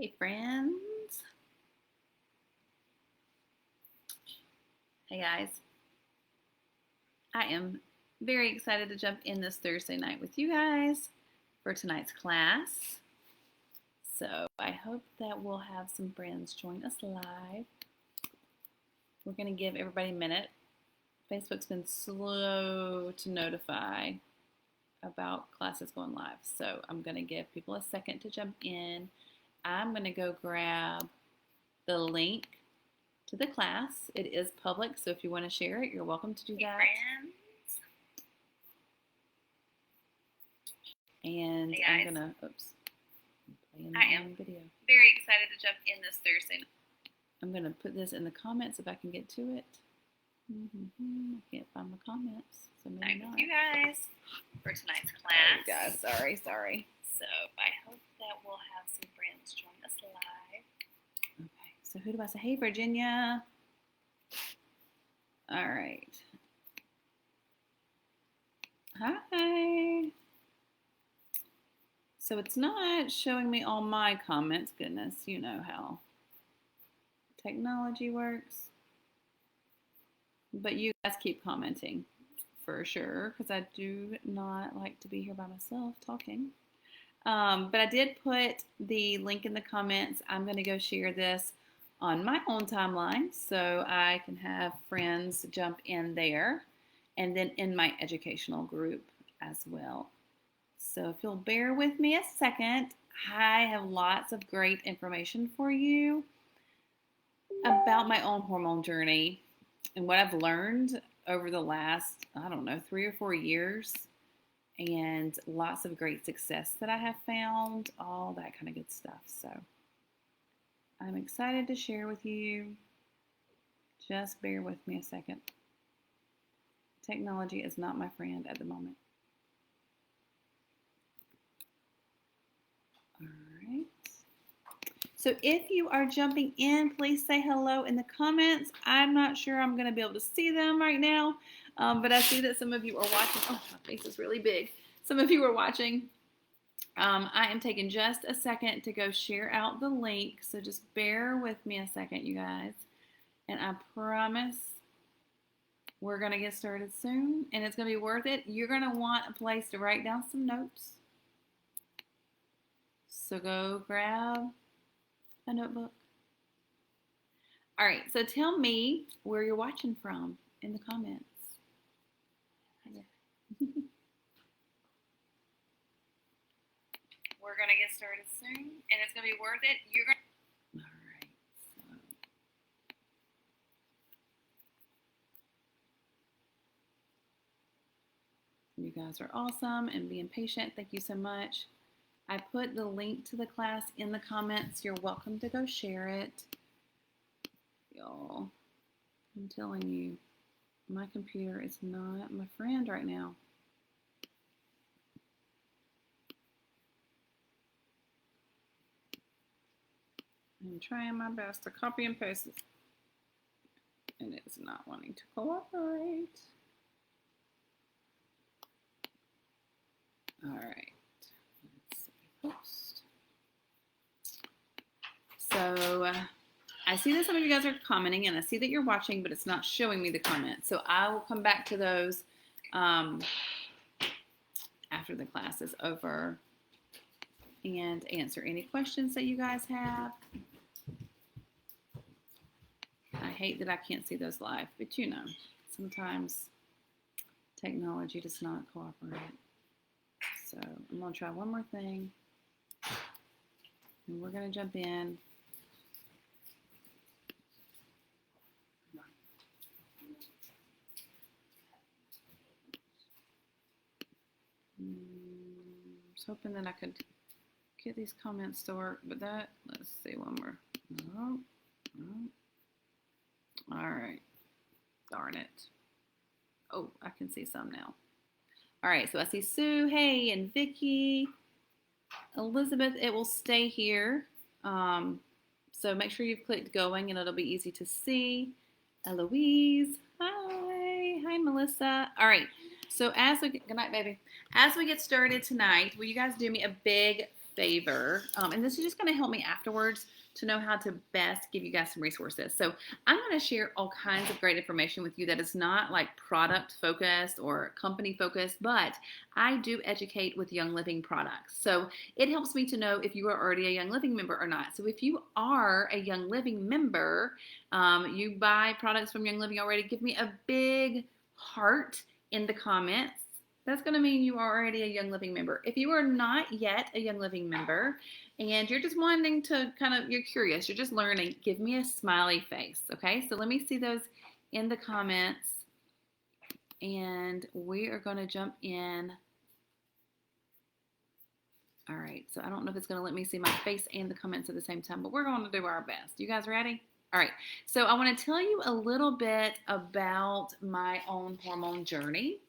Hey friends. Hey guys. I am very excited to jump in this Thursday night with you guys for tonight's class. So I hope that we'll have some friends join us live. We're going to give everybody a minute. Facebook's been slow to notify about classes going live. So I'm going to give people a second to jump in. I'm going to go grab the link to the class. It is public, so if you want to share it, you're welcome to do that. And hey I'm going to, I am video. Very excited to jump in this Thursday. I'm going to put this in the comments if I can get to it. I can't find my comments, so maybe not. You guys for tonight's class. Guys, sorry. So I hope that we'll have some friends join us live. Okay, so who do I say? Hey, Virginia. All right. Hi. So it's not showing me all my comments. Goodness, you know how technology works. But you guys keep commenting for sure, because I do not like to be here by myself talking. But I did put the link in the comments. I'm going to go share this on my own timeline so I can have friends jump in there, and then in my educational group as well. So if you'll bear with me a second, I have lots of great information for you about my own hormone journey and what I've learned over the last, 3 or 4 years, and lots of great success that I have found, all that kind of good stuff. So I'm excited to share with you. Just bear with me a second. Technology is not my friend at the moment. All right. So if you are jumping in, please say hello in the comments. I'm not sure I'm going to be able to see them right now, but I see that some of you are watching. Oh, my face is really big. Some of you are watching. I am taking just a second to go share out the link, so just bear with me a second, you guys. And I promise we're going to get started soon, and it's going to be worth it. You're going to want a place to write down some notes. So go grab a notebook. All right, so tell me where you're watching from in the comments. We're going to get started soon, and it's going to be worth it. All right. So you guys are awesome and being patient. Thank you so much. I put the link to the class in the comments. You're welcome to go share it. Y'all, I'm telling you, my computer is not my friend right now. I'm trying my best to copy and paste it, and it's not wanting to cooperate. All right. Post. So I see that some of you guys are commenting, and I see that you're watching, but it's not showing me the comments. So I will come back to those after the class is over and answer any questions that you guys have. I hate that I can't see those live, but sometimes technology does not cooperate. So I'm going to try one more thing. And we're going to jump in. I was hoping that I could get these comments to work, but let's see one more. No. All right. Darn it. Oh, I can see some now. All right, so I see Sue, hey, and Vicky. Elizabeth, it will stay here. So make sure you've clicked going and it'll be easy to see. Eloise, hi. Hi, Melissa. All right, so good night, baby. As we get started tonight, will you guys do me a big favor, and this is just going to help me afterwards to know how to best give you guys some resources. So I'm going to share all kinds of great information with you that is not like product focused or company focused, but I do educate with Young Living products. So it helps me to know if you are already a Young Living member or not. So if you are a Young Living member, you buy products from Young Living already, give me a big heart in the comments. That's going to mean you are already a Young Living member. If you are not yet a Young Living member and you're just wanting to you're curious, you're just learning, give me a smiley face, okay? So let me see those in the comments, and we are going to jump in. All right, so I don't know if it's going to let me see my face and the comments at the same time, but we're going to do our best. You guys ready? All right, so I want to tell you a little bit about my own hormone journey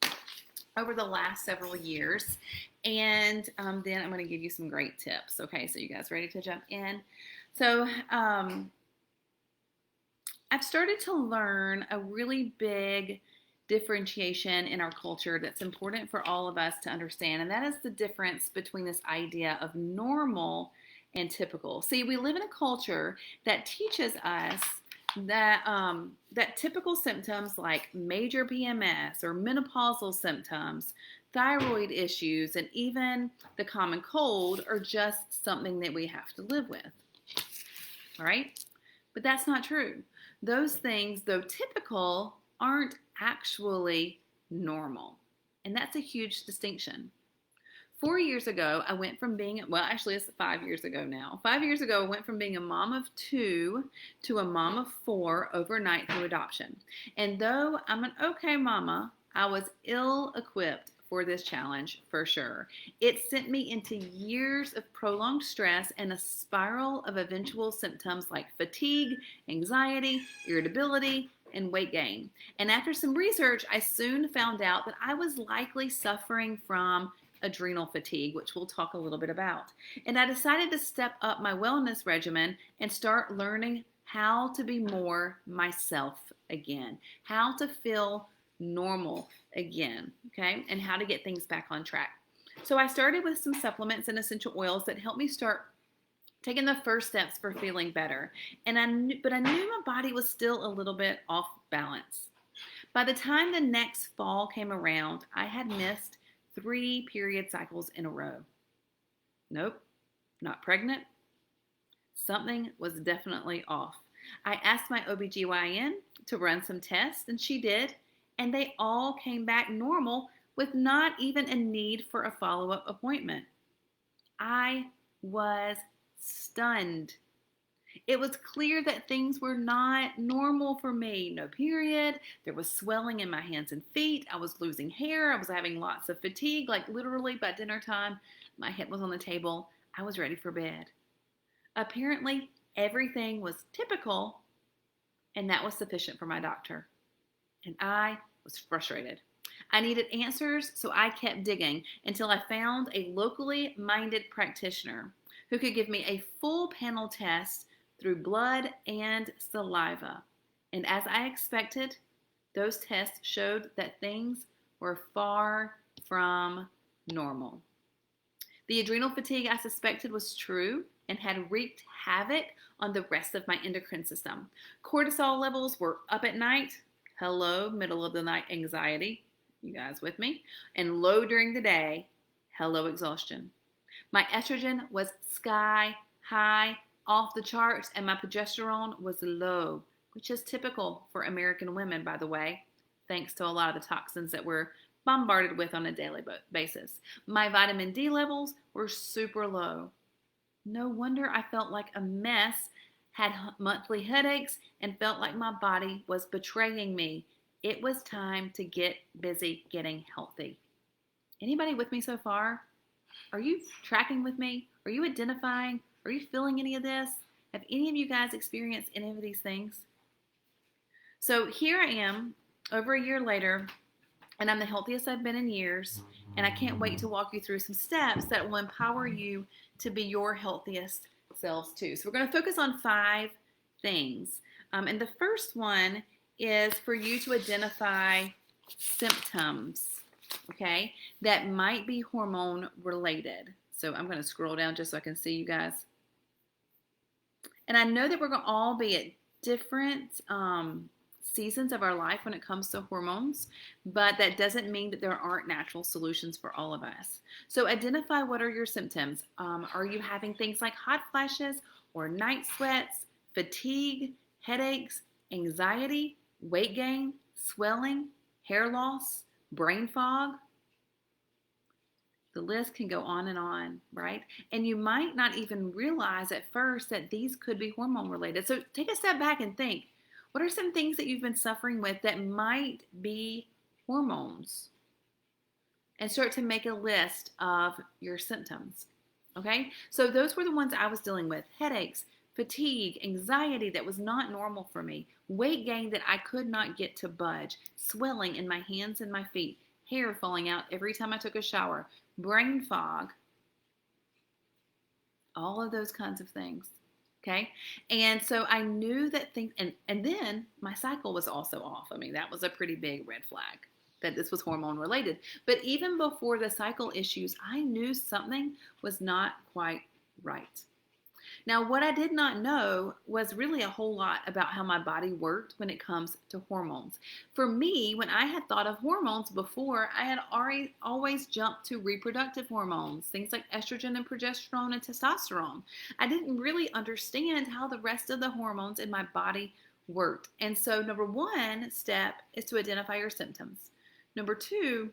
over the last several years, and then I'm going to give you some great tips. Okay, so you guys ready to jump in? So I've started to learn a really big differentiation in our culture that's important for all of us to understand, and that is the difference between this idea of normal and typical. See, we live in a culture that teaches us that typical symptoms like major PMS or menopausal symptoms, thyroid issues, and even the common cold are just something that we have to live with. All right? But that's not true. Those things, though typical, aren't actually normal. And that's a huge distinction. 4 years ago, I went from being, well, actually it's 5 years ago now. 5 years ago, I went from being a mom of 2 to a mom of 4 overnight through adoption. And though I'm an okay mama, I was ill-equipped for this challenge for sure. It sent me into years of prolonged stress and a spiral of eventual symptoms like fatigue, anxiety, irritability, and weight gain. And after some research, I soon found out that I was likely suffering from adrenal fatigue, which we'll talk a little bit about. And I decided to step up my wellness regimen and start learning how to be more myself again, how to feel normal again, okay, and how to get things back on track. So I started with some supplements and essential oils that helped me start taking the first steps for feeling better. And I knew my body was still a little bit off balance. By the time the next fall came around, I had missed 3 period cycles in a row. Nope, not pregnant. Something was definitely off. I asked my OBGYN to run some tests, and she did, and they all came back normal with not even a need for a follow-up appointment. I was stunned. It was clear that things were not normal for me. No period. There was swelling in my hands and feet. I was losing hair. I was having lots of fatigue. Like literally by dinner time, my head was on the table. I was ready for bed. Apparently, everything was typical, and that was sufficient for my doctor. And I was frustrated. I needed answers, so I kept digging until I found a locally minded practitioner who could give me a full panel test through blood and saliva. And as I expected, those tests showed that things were far from normal. The adrenal fatigue I suspected was true and had wreaked havoc on the rest of my endocrine system. Cortisol levels were up at night. Hello, middle of the night anxiety. You guys with me? And low during the day. Hello, exhaustion. My estrogen was sky high, off the charts, and my progesterone was low, which is typical for American women, by the way, thanks to a lot of the toxins that we're bombarded with on a daily basis. My vitamin D levels were super low. No wonder I felt like a mess, had monthly headaches, and felt like my body was betraying me. It was time to get busy getting healthy. Anybody with me so far? Are you tracking with me? Are you identifying? Are you feeling any of this? Have any of you guys experienced any of these things? So here I am, over a year later, and I'm the healthiest I've been in years, and I can't wait to walk you through some steps that will empower you to be your healthiest selves too. So we're going to focus on 5 things. And the first one is for you to identify symptoms, okay, that might be hormone related. So I'm going to scroll down just so I can see you guys. And I know that we're going to all be at different seasons of our life when it comes to hormones, but that doesn't mean that there aren't natural solutions for all of us. So identify what are your symptoms. Are you having things like hot flashes or night sweats, fatigue, headaches, anxiety, weight gain, swelling, hair loss, brain fog? The list can go on, right? And you might not even realize at first that these could be hormone related. So take a step back and think, what are some things that you've been suffering with that might be hormones? And start to make a list of your symptoms. Okay? So those were the ones I was dealing with. Headaches, fatigue, anxiety that was not normal for me, weight gain that I could not get to budge, swelling in my hands and my feet, hair falling out every time I took a shower, brain fog, all of those kinds of things. Okay. And so I knew that things, and then my cycle was also off. I mean, that was a pretty big red flag that this was hormone related. But even before the cycle issues, I knew something was not quite right. Now, what I did not know was really a whole lot about how my body worked when it comes to hormones. For me, when I had thought of hormones before, I had always jumped to reproductive hormones, things like estrogen and progesterone and testosterone. I didn't really understand how the rest of the hormones in my body worked. And so, number one step is to identify your symptoms. Number two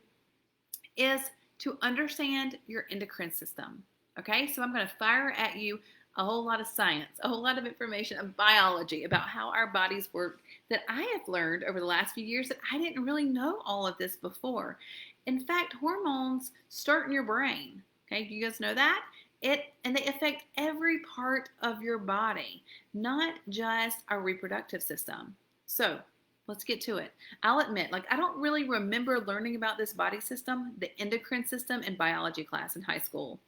is to understand your endocrine system. Okay, so I'm going to fire at you a whole lot of science, a whole lot of information of biology about how our bodies work that I have learned over the last few years that I didn't really know all of this before. In fact, hormones start in your brain. Okay, do you guys know that? And they affect every part of your body, not just our reproductive system. So let's get to it. I'll admit, I don't really remember learning about this body system, the endocrine system, in biology class in high school.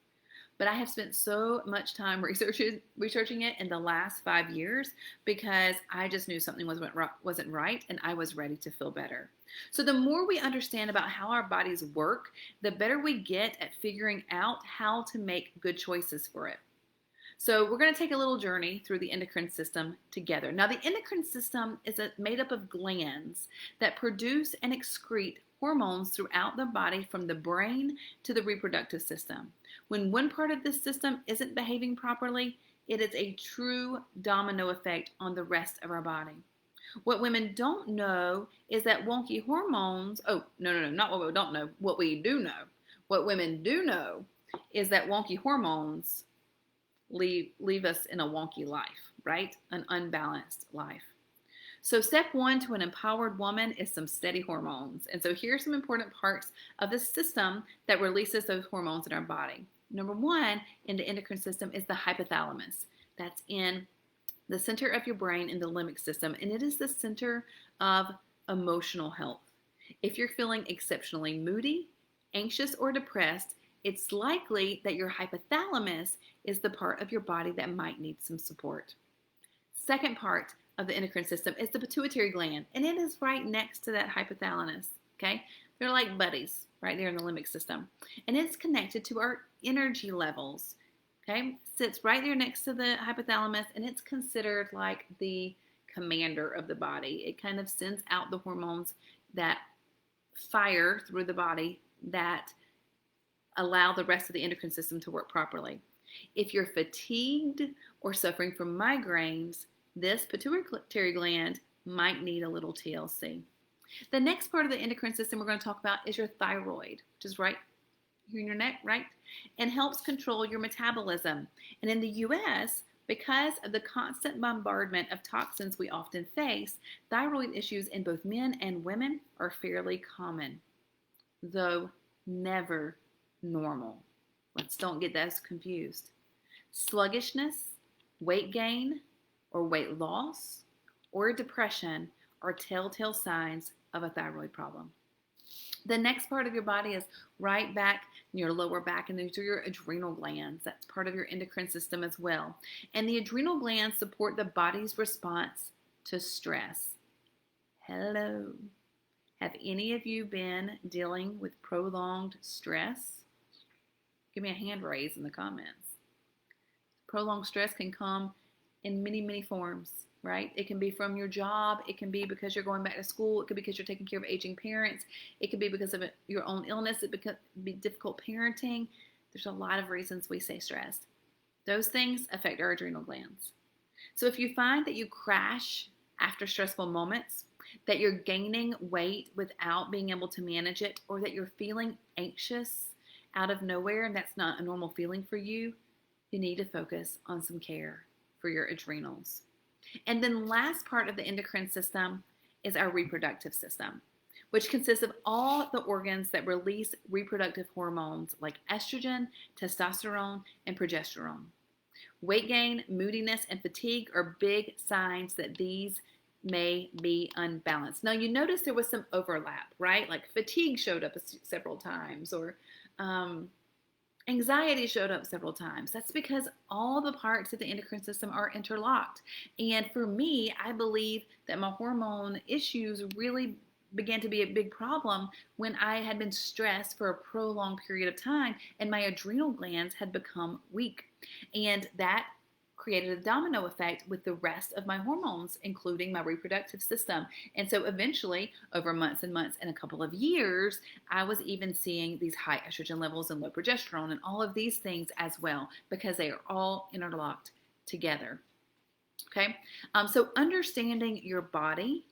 But I have spent so much time researching it in the last 5 years because I just knew something wasn't right and I was ready to feel better. So the more we understand about how our bodies work, the better we get at figuring out how to make good choices for it. So we're going to take a little journey through the endocrine system together. Now, the endocrine system is made up of glands that produce and excrete hormones throughout the body from the brain to the reproductive system. When one part of this system isn't behaving properly, it is a true domino effect on the rest of our body. What women don't know is that wonky hormones, not what we don't know, what we do know. What women do know is that wonky hormones leave us in a wonky life, right? An unbalanced life. So step one to an empowered woman is some steady hormones. And so here are some important parts of the system that releases those hormones in our body. Number one in the endocrine system is the hypothalamus. That's in the center of your brain in the limbic system, and it is the center of emotional health. If you're feeling exceptionally moody, anxious, or depressed, it's likely that your hypothalamus is the part of your body that might need some support. Second part of the endocrine system is the pituitary gland, and it is right next to that hypothalamus, okay? They're like buddies right there in the limbic system, and it's connected to our energy levels, okay? Sits right there next to the hypothalamus, and it's considered like the commander of the body. It kind of sends out the hormones that fire through the body that allow the rest of the endocrine system to work properly. If you're fatigued or suffering from migraines, this pituitary gland might need a little TLC. The next part of the endocrine system we're going to talk about is your thyroid, which is right here in your neck, right? And helps control your metabolism. And in the US, because of the constant bombardment of toxins we often face, thyroid issues in both men and women are fairly common, though never normal. Let's don't get those confused. Sluggishness, weight gain, or weight loss, or depression are telltale signs of a thyroid problem. The next part of your body is right back in your lower back, and these are your adrenal glands. That's part of your endocrine system as well. And the adrenal glands support the body's response to stress. Hello. Have any of you been dealing with prolonged stress? Give me a hand raise in the comments. Prolonged stress can come in many, many forms, right? It can be from your job. It can be because you're going back to school. It could be because you're taking care of aging parents. It could be because of your own illness. It could be difficult parenting. There's a lot of reasons we stay stressed. Those things affect our adrenal glands. So if you find that you crash after stressful moments, that you're gaining weight without being able to manage it, or that you're feeling anxious out of nowhere and that's not a normal feeling for you, you need to focus on some care for your adrenals. And then last part of the endocrine system is our reproductive system, which consists of all the organs that release reproductive hormones like estrogen, testosterone, and progesterone. Weight gain, moodiness, and fatigue are big signs that these may be unbalanced. Now, you notice there was some overlap, right? Like fatigue showed up several times, or anxiety showed up several times. That's because all the parts of the endocrine system are interlocked. And for me, I believe that my hormone issues really began to be a big problem when I had been stressed for a prolonged period of time and my adrenal glands had become weak. And that created a domino effect with the rest of my hormones, including my reproductive system. And so eventually, over months and months and a couple of years, I was even seeing these high estrogen levels and low progesterone and all of these things as well, because they are all interlocked together. Okay, so understanding your body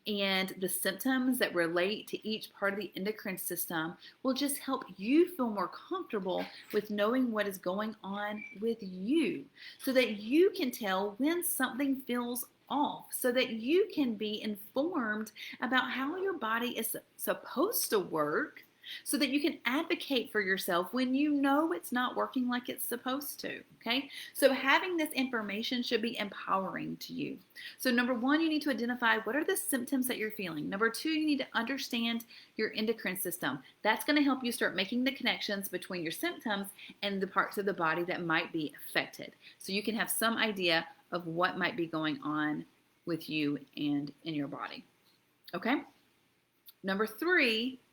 and the symptoms that relate to each part of the endocrine system will just help you feel more comfortable with knowing what is going on with you, so that you can tell when something feels off, so that you can be informed about how your body is supposed to work, so that you can advocate for yourself when you know it's not working like it's supposed to, okay? So having this information should be empowering to you. So number one, you need to identify what are the symptoms that you're feeling. Number two, you need to understand your endocrine system. That's going to help you start making the connections between your symptoms and the parts of the body that might be affected. So you can have some idea of what might be going on with you and in your body, okay?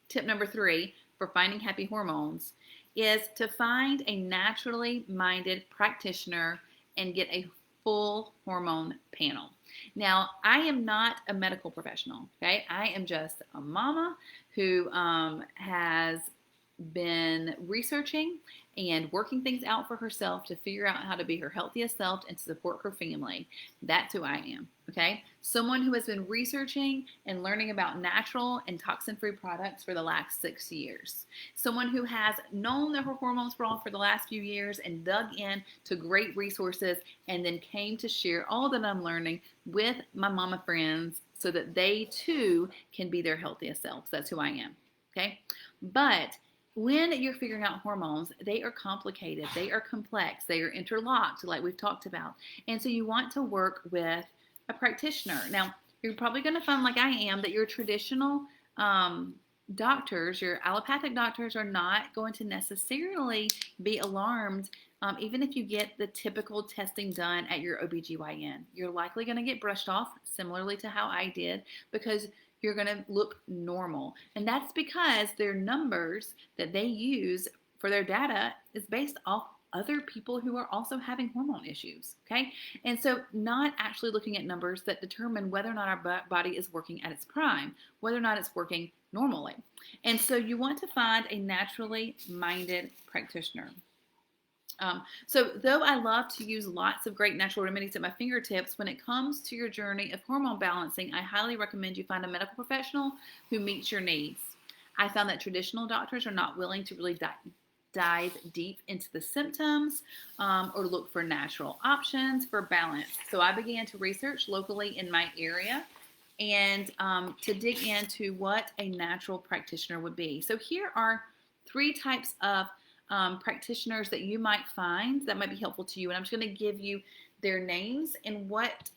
Tip number three for finding happy hormones is to find a naturally minded practitioner and get a full hormone panel. Now, I am not a medical professional, okay? I am just a mama who has been researching and working things out for herself to figure out how to be her healthiest self and to support her family. That's who I am, okay? Someone who has been researching and learning about natural and toxin-free products for the last 6 years. Someone who has known that her hormones were off for the last few years and dug in to great resources and then came to share all that I'm learning with my mama friends so that they too can be their healthiest selves. That's who I am, okay? But when you're figuring out hormones, they are complicated, they are complex, they are interlocked, like we've talked about. And so you want to work with a practitioner. Now, you're probably going to find, like I am, that your traditional doctors, your allopathic doctors, are not going to necessarily be alarmed even if you get the typical testing done at your OBGYN. You're likely going to get brushed off, similarly to how I did, because you're going to look normal. And that's because their numbers that they use for their data is based off other people who are also having hormone issues, okay? And so not actually looking at numbers that determine whether or not our body is working at its prime, whether or not it's working normally. And so you want to find a naturally minded practitioner. So though I love to use lots of great natural remedies at my fingertips, when it comes to your journey of hormone balancing, I highly recommend you find a medical professional who meets your needs. I found that traditional doctors are not willing to really dive deep into the symptoms or look for natural options for balance. So I began to research locally in my area and to dig into what a natural practitioner would be. So here are 3 types of practitioners that you might find that might be helpful to you. And I'm just going to give you their names and what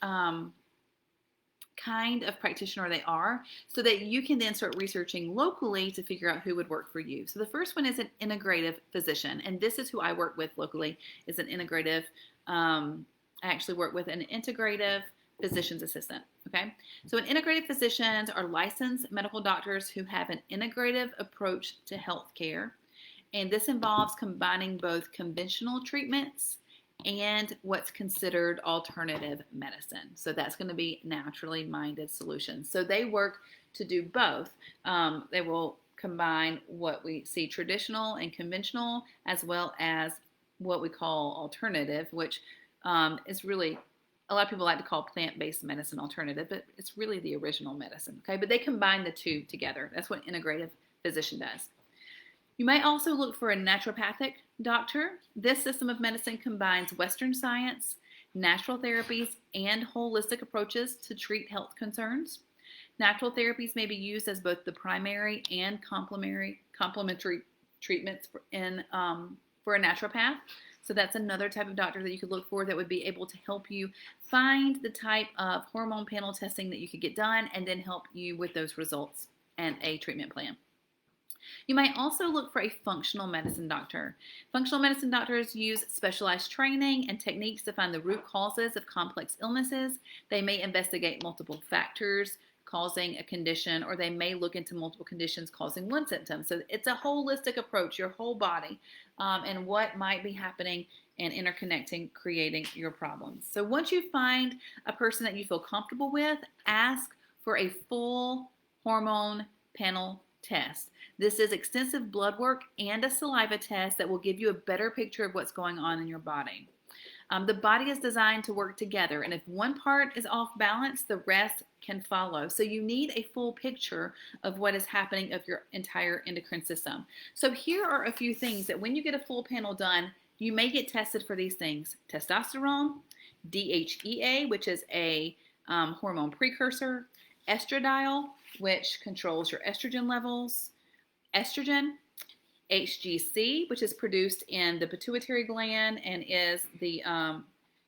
kind of practitioner they are so that you can then start researching locally to figure out who would work for you. So the first one is an integrative physician. And this is who I work with locally, is an integrative. I actually work with an integrative physician's assistant. Okay. So an integrative physicians are licensed medical doctors who have an integrative approach to health care. And this involves combining both conventional treatments and what's considered alternative medicine. So that's going to be naturally minded solutions. So they work to do both. They will combine what we see traditional and conventional, as well as what we call alternative, which is really, a lot of people like to call plant-based medicine alternative, but it's really the original medicine. Okay, but they combine the two together. That's what integrative physician does. You might also look for a naturopathic doctor. This system of medicine combines Western science, natural therapies, and holistic approaches to treat health concerns. Natural therapies may be used as both the primary and complementary treatments for a naturopath. So that's another type of doctor that you could look for that would be able to help you find the type of hormone panel testing that you could get done and then help you with those results and a treatment plan. You might also look for a functional medicine doctor. Functional medicine doctors use specialized training and techniques to find the root causes of complex illnesses. They may investigate multiple factors causing a condition, or they may look into multiple conditions causing one symptom. So it's a holistic approach, your whole body, and what might be happening and interconnecting, creating your problems. So once you find a person that you feel comfortable with, ask for a full hormone panel test. This is extensive blood work and a saliva test that will give you a better picture of what's going on in your body. The body is designed to work together, and if one part is off balance, the rest can follow. So you need a full picture of what is happening of your entire endocrine system. So here are a few things that when you get a full panel done, you may get tested for these things: testosterone, DHEA, which is a hormone precursor, estradiol, which controls your estrogen levels, estrogen, HGC, which is produced in the pituitary gland and is the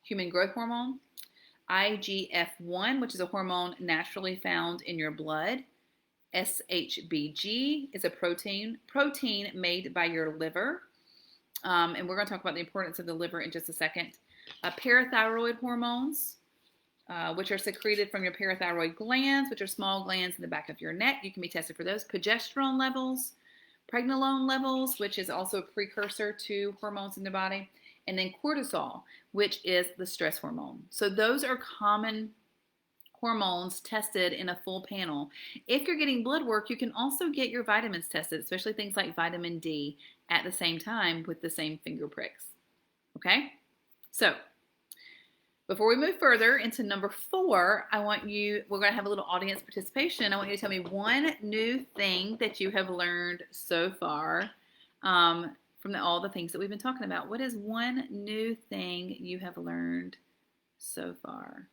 human growth hormone, IGF-1, which is a hormone naturally found in your blood, SHBG is a protein made by your liver, and we're going to talk about the importance of the liver in just a second. Parathyroid hormones, which are secreted from your parathyroid glands, which are small glands in the back of your neck. You can be tested for those. Progesterone levels, pregnenolone levels, which is also a precursor to hormones in the body, and then cortisol, which is the stress hormone. So those are common hormones tested in a full panel. If you're getting blood work, you can also get your vitamins tested, especially things like vitamin D, at the same time with the same finger pricks. Okay? So before we move further into number 4, we're going to have a little audience participation. I want you to tell me one new thing that you have learned so far from all the things that we've been talking about. What is one new thing you have learned so far?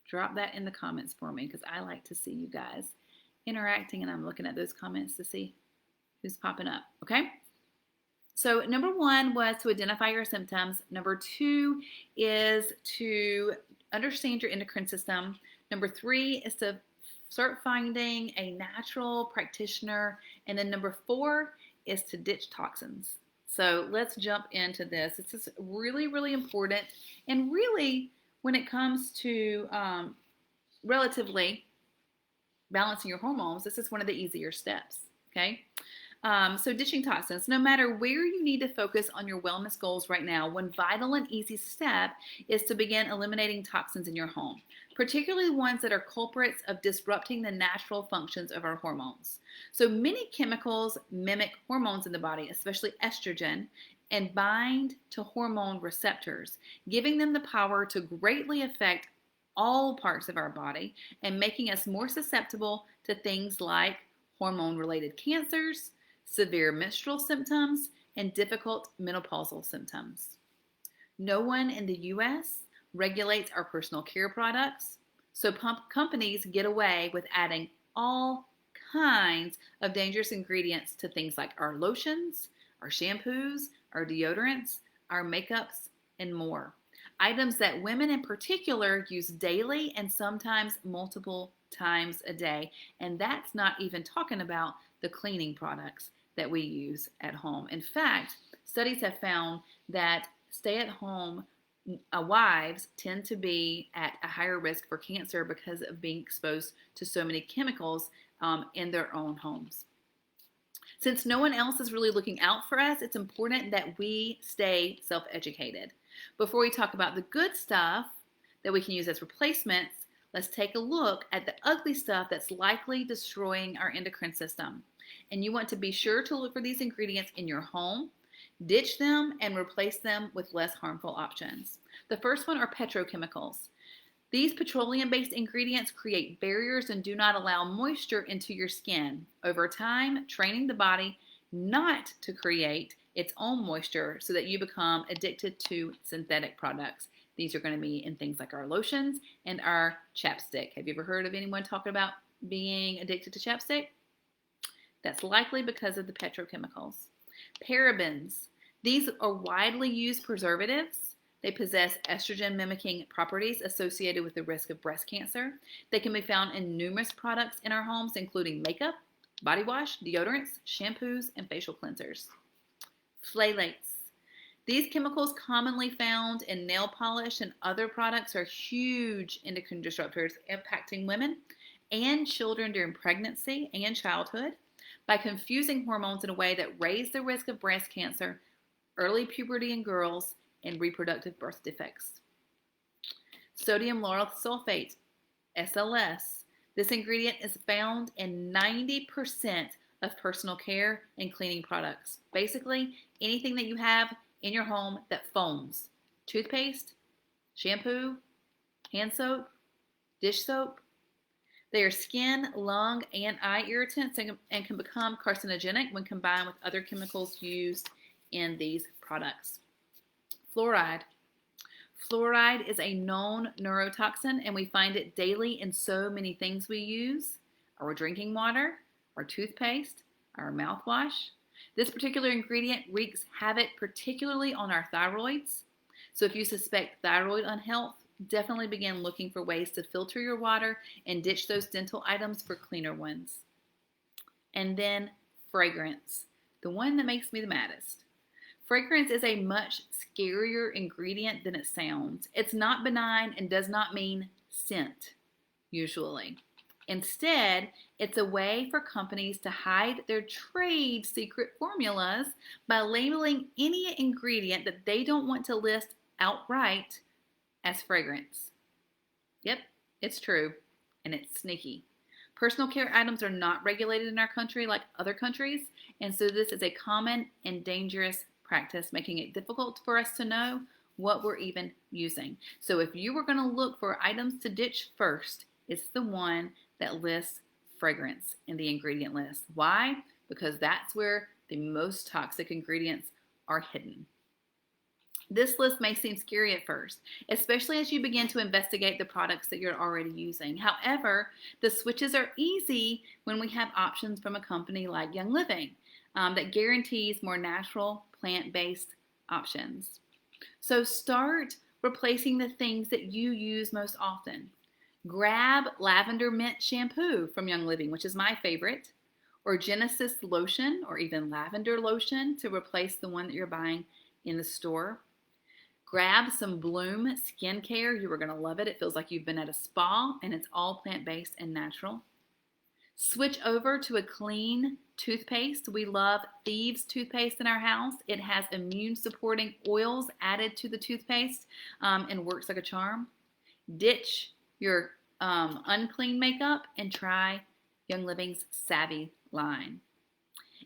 Drop that in the comments for me, because I like to see you guys interacting, and I'm looking at those comments to see who's popping up, okay? So number 1 was to identify your symptoms. Number 2 is to understand your endocrine system. Number 3 is to start finding a natural practitioner. And then number 4 is to ditch toxins. So let's jump into this. This is really, really important. And really, when it comes to relatively balancing your hormones, this is one of the easier steps, okay? So ditching toxins. No matter where you need to focus on your wellness goals right now, one vital and easy step is to begin eliminating toxins in your home, particularly ones that are culprits of disrupting the natural functions of our hormones. So many chemicals mimic hormones in the body, especially estrogen, and bind to hormone receptors, giving them the power to greatly affect all parts of our body and making us more susceptible to things like hormone-related cancers, severe menstrual symptoms, and difficult menopausal symptoms. No one in the U.S. regulates our personal care products, so companies get away with adding all kinds of dangerous ingredients to things like our lotions, our shampoos, our deodorants, our makeups, and more. Items that women in particular use daily and sometimes multiple times a day. And that's not even talking about the cleaning products that we use at home. In fact, studies have found that stay-at-home wives tend to be at a higher risk for cancer because of being exposed to so many chemicals in their own homes. Since no one else is really looking out for us, it's important that we stay self-educated. Before we talk about the good stuff that we can use as replacements, let's take a look at the ugly stuff that's likely destroying our endocrine system. And you want to be sure to look for these ingredients in your home, ditch them, and replace them with less harmful options. The first one are petrochemicals. These petroleum-based ingredients create barriers and do not allow moisture into your skin. Over time, training the body not to create its own moisture so that you become addicted to synthetic products. These are going to be in things like our lotions and our chapstick. Have you ever heard of anyone talking about being addicted to chapstick? That's likely because of the petrochemicals. Parabens. These are widely used preservatives. They possess estrogen-mimicking properties associated with the risk of breast cancer. They can be found in numerous products in our homes, including makeup, body wash, deodorants, shampoos, and facial cleansers. Phthalates. These chemicals commonly found in nail polish and other products are huge endocrine disruptors impacting women and children during pregnancy and childhood by confusing hormones in a way that raise the risk of breast cancer, early puberty in girls, and reproductive birth defects. Sodium lauryl sulfate, SLS. This ingredient is found in 90% of personal care and cleaning products. Basically, anything that you have in your home that foams. Toothpaste, shampoo, hand soap, dish soap. They are skin, lung, and eye irritants and can become carcinogenic when combined with other chemicals used in these products. Fluoride. Fluoride is a known neurotoxin, and we find it daily in so many things we use. Our drinking water, our toothpaste, our mouthwash. This particular ingredient wreaks havoc particularly on our thyroids. So if you suspect thyroid unhealth, definitely begin looking for ways to filter your water and ditch those dental items for cleaner ones. And then fragrance, the one that makes me the maddest. Fragrance is a much scarier ingredient than it sounds. It's not benign and does not mean scent, usually. Instead, it's a way for companies to hide their trade secret formulas by labeling any ingredient that they don't want to list outright as fragrance. Yep, it's true, and it's sneaky. Personal care items are not regulated in our country like other countries, and so this is a common and dangerous practice, making it difficult for us to know what we're even using. So if you were going to look for items to ditch first, it's the one that lists fragrance in the ingredient list. Why? Because that's where the most toxic ingredients are hidden. This list may seem scary at first, especially as you begin to investigate the products that you're already using. However, the switches are easy when we have options from a company like Young Living that guarantees more natural, plant-based options. So start replacing the things that you use most often. Grab lavender mint shampoo from Young Living, which is my favorite, or Genesis lotion, or even lavender lotion to replace the one that you're buying in the store. Grab some Bloom skincare. You are going to love it. It feels like you've been at a spa, and it's all plant-based and natural. Switch over to a clean toothpaste. We love Thieves toothpaste in our house. It has immune-supporting oils added to the toothpaste and works like a charm. Ditch your unclean makeup and try Young Living's Savvy line.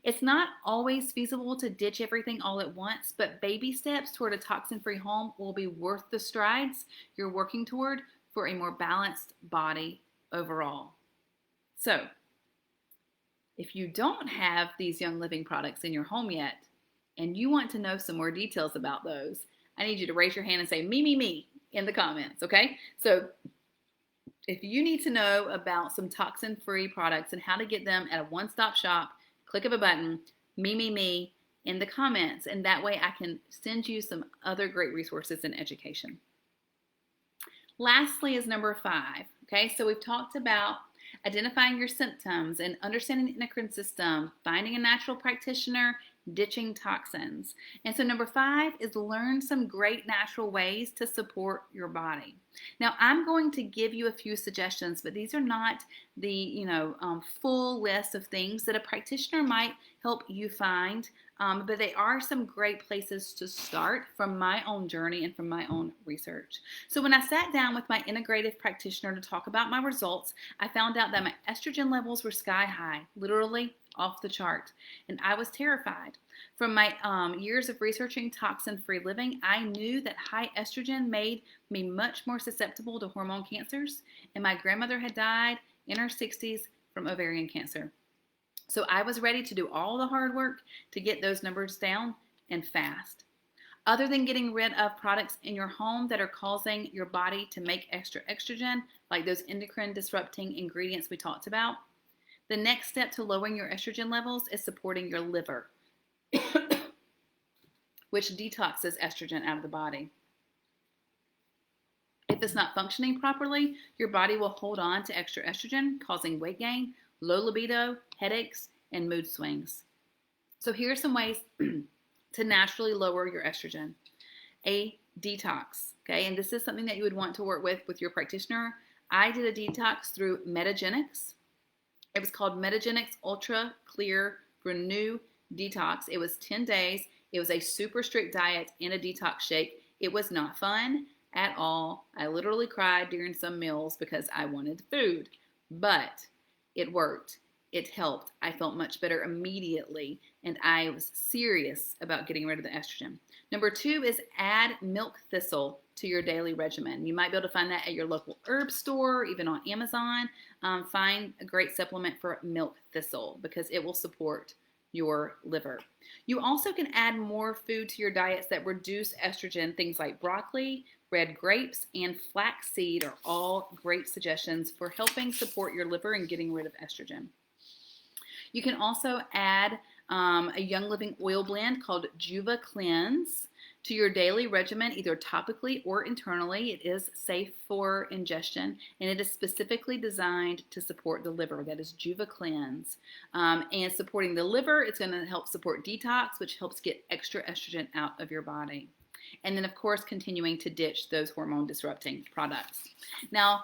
It's not always feasible to ditch everything all at once, but baby steps toward a toxin-free home will be worth the strides you're working toward for a more balanced body overall. So, if you don't have these Young Living products in your home yet, and you want to know some more details about those, I need you to raise your hand and say, me, in the comments, okay? So, if you need to know about some toxin-free products and how to get them at a one-stop shop, click of a button, me, in the comments, and that way I can send you some other great resources and education. Lastly is number 5, okay? So we've talked about identifying your symptoms and understanding the endocrine system, finding a natural practitioner, ditching toxins. And so number 5 is learn some great natural ways to support your body. Now I'm going to give you a few suggestions, but these are not the full list of things that a practitioner might help you find. But they are some great places to start from my own journey and from my own research. So when I sat down with my integrative practitioner to talk about my results, I found out that my estrogen levels were sky high, literally off the chart, and I was terrified. From my years of researching toxin-free living, I knew that high estrogen made me much more susceptible to hormone cancers, and my grandmother had died in her 60s from ovarian cancer. So I was ready to do all the hard work to get those numbers down and fast. Other than getting rid of products in your home that are causing your body to make extra estrogen, like those endocrine disrupting ingredients we talked about, the next step to lowering your estrogen levels is supporting your liver, which detoxes estrogen out of the body. If it's not functioning properly, your body will hold on to extra estrogen, causing weight gain, low libido, headaches, and mood swings. So here are some ways to naturally lower your estrogen. A detox, okay? And this is something that you would want to work with your practitioner. I did a detox through Metagenics. It was called Metagenics Ultra Clear Renew Detox. It was 10 days. It was a super strict diet and a detox shake. It was not fun at all. I literally cried during some meals because I wanted food, but it worked. It helped. I felt much better immediately, and I was serious about getting rid of the estrogen. Number 2 is add milk thistle to your daily regimen. You might be able to find that at your local herb store, even on Amazon. Find a great supplement for milk thistle because it will support your liver. You also can add more food to your diets that reduce estrogen. Things like broccoli, red grapes, and flaxseed are all great suggestions for helping support your liver and getting rid of estrogen. You can also add a Young Living oil blend called Juva Cleanse to your daily regimen, either topically or internally. It is safe for ingestion, and it is specifically designed to support the liver. That is Juva Cleanse. And supporting the liver, it's going to help support detox, which helps get extra estrogen out of your body. And then, of course, continuing to ditch those hormone disrupting products. Now,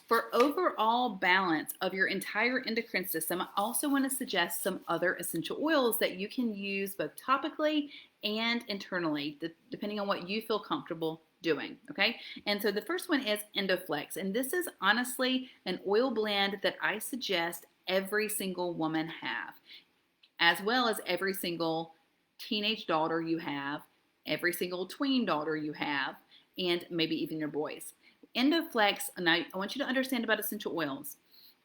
for overall balance of your entire endocrine system, I also want to suggest some other essential oils that you can use both topically and internally, depending on what you feel comfortable doing, okay? And so the first one is Endoflex, and this is honestly an oil blend that I suggest every single woman have, as well as every single teenage daughter you have, every single tween daughter you have, and maybe even your boys. Endoflex, and I want you to understand about essential oils.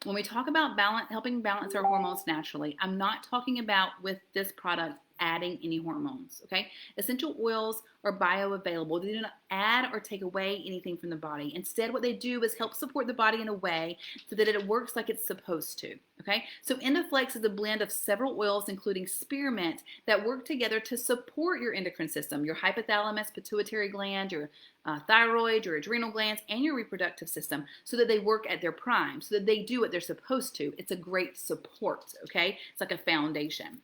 When we talk about helping balance our hormones naturally, I'm not talking about with this product adding any hormones, okay? Essential oils are bioavailable. They do not add or take away anything from the body. Instead, what they do is help support the body in a way so that it works like it's supposed to, okay? So Endoflex is a blend of several oils, including spearmint, that work together to support your endocrine system, your hypothalamus, pituitary gland, your thyroid, your adrenal glands, and your reproductive system, so that they work at their prime, so that they do what they're supposed to. It's a great support, okay? It's like a foundation.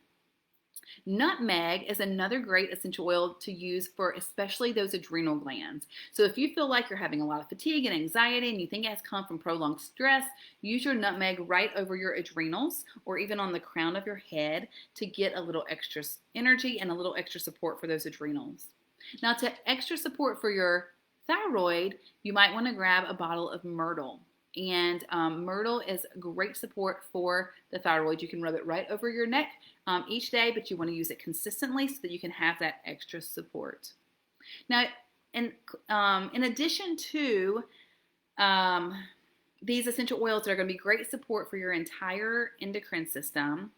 Nutmeg is another great essential oil to use for especially those adrenal glands. So if you feel like you're having a lot of fatigue and anxiety and you think it has come from prolonged stress, use your nutmeg right over your adrenals or even on the crown of your head to get a little extra energy and a little extra support for those adrenals. Now, to extra support for your thyroid, you might want to grab a bottle of myrtle. And myrtle is great support for the thyroid. You can rub it right over your neck each day, but you want to use it consistently so that you can have that extra support. Now, in addition to these essential oils that are going to be great support for your entire endocrine system,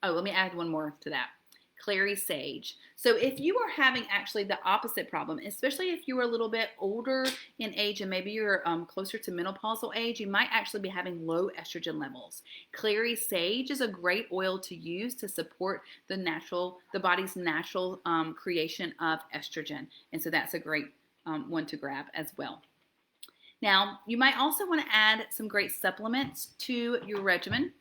let me add one more to that. Clary sage. So if you are having actually the opposite problem, especially if you are a little bit older in age and maybe you're closer to menopausal age, you might actually be having low estrogen levels. Clary sage is a great oil to use to support the body's natural creation of estrogen. And so that's a great one to grab as well. Now, you might also want to add some great supplements to your regimen.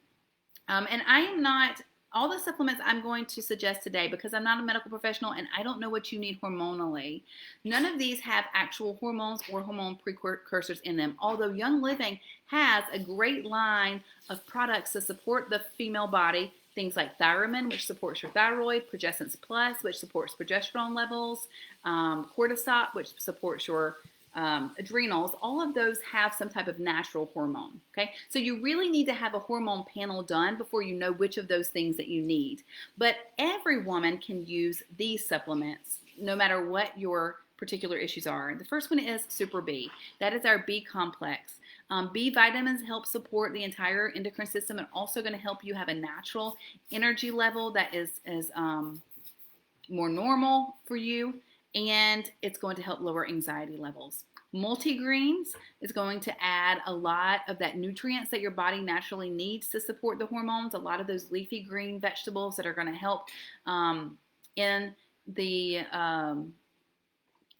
And I am not all the supplements I'm going to suggest today, because I'm not a medical professional and I don't know what you need hormonally, none of these have actual hormones or hormone precursors in them. Although Young Living has a great line of products to support the female body, things like Thyromin, which supports your thyroid, Progessence Plus, which supports progesterone levels, Cortisol, which supports your adrenals. All of those have some type of natural hormone. Okay, so you really need to have a hormone panel done before you know which of those things that you need. But every woman can use these supplements, no matter what your particular issues are. The first one is Super B. That is our B complex. B vitamins help support the entire endocrine system and also going to help you have a natural energy level that is more normal for you, and it's going to help lower anxiety levels. Multigreens is going to add a lot of that nutrients that your body naturally needs to support the hormones, a lot of those leafy green vegetables that are going to help in the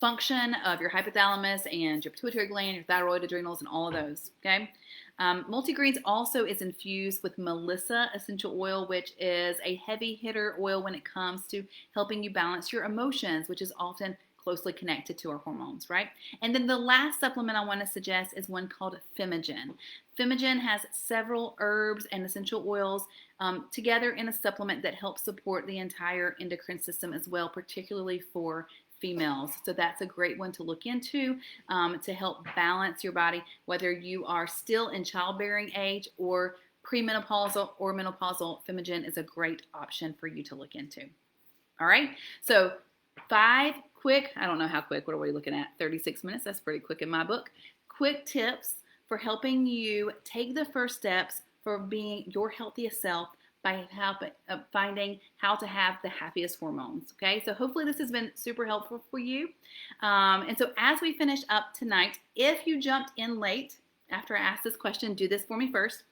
function of your hypothalamus and your pituitary gland, your thyroid, adrenals, and all of those, okay? Multigreens also is infused with Melissa essential oil, which is a heavy hitter oil when it comes to helping you balance your emotions, which is often closely connected to our hormones, right? And then the last supplement I want to suggest is one called Femigen. Femigen has several herbs and essential oils together in a supplement that helps support the entire endocrine system as well, particularly for females. So that's a great one to look into to help balance your body, whether you are still in childbearing age or premenopausal or menopausal. Femigen is a great option for you to look into. All right, so 5 quick, I don't know how quick, what are we looking at? 36 minutes, that's pretty quick in my book. Quick tips for helping you take the first steps for being your healthiest self by finding how to have the happiest hormones, okay? So hopefully this has been super helpful for you. And so as we finish up tonight, if you jumped in late after I asked this question, do this for me first.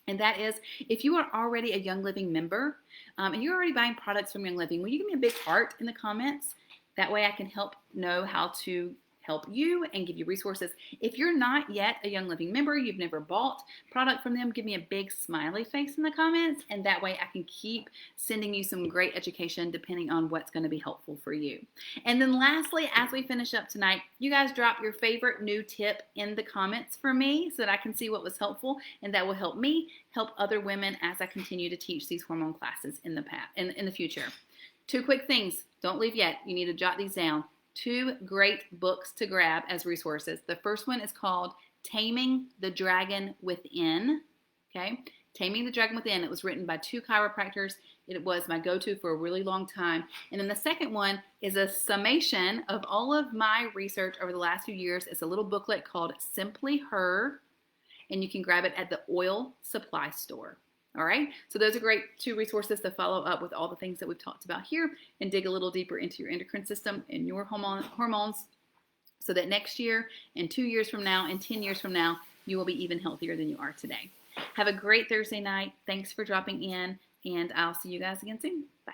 And that is, if you are already a Young Living member and you're already buying products from Young Living, will you give me a big heart in the comments? That way I can help know how to help you and give you resources. If you're not yet a Young Living member, you've never bought product from them, give me a big smiley face in the comments, and that way I can keep sending you some great education depending on what's going to be helpful for you. And then lastly, as we finish up tonight, you guys drop your favorite new tip in the comments for me so that I can see what was helpful, and that will help me help other women as I continue to teach these hormone classes in the future. 2 quick things. Don't leave yet. You need to jot these down. 2 great books to grab as resources. The first one is called Taming the Dragon Within. Okay, Taming the Dragon Within. It was written by 2 chiropractors. It was my go-to for a really long time. And then the second one is a summation of all of my research over the last few years. It's a little booklet called Simply Her, and you can grab it at the oil supply store. All right, so those are great 2 resources to follow up with all the things that we've talked about here and dig a little deeper into your endocrine system and your hormones so that next year and 2 years from now and 10 years from now, you will be even healthier than you are today. Have a great Thursday night. Thanks for dropping in, and I'll see you guys again soon. Bye.